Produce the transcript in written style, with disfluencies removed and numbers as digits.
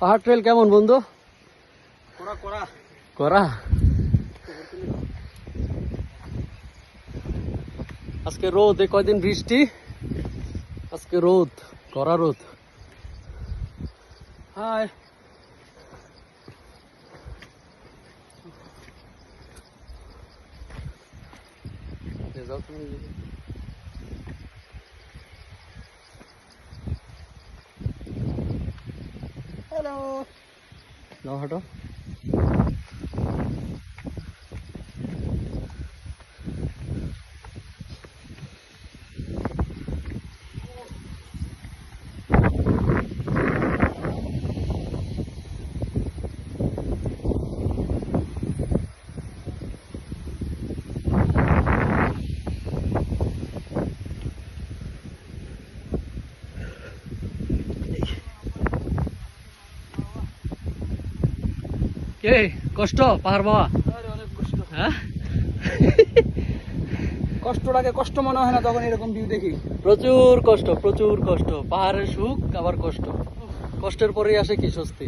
পাহাড় ট্রেল কেমন বন্ধু? করা করা করা। আজকে রোদ, এই কয়দিন বৃষ্টি, আজকে রোদ, কড়া রোদ। Hi, hello. যাও হাঁটো। কে কষ্ট পাহাড় বাবা? অনেক কষ্ট। হ্যাঁ, কষ্টটাকে কষ্ট মনে হয় না তখন এরকম ভিউ দেখি। প্রচুর কষ্ট, প্রচুর কষ্ট। পাহাড়ের সুখ আবার কষ্ট, কষ্টের পরেই আসে কি স্বস্তি।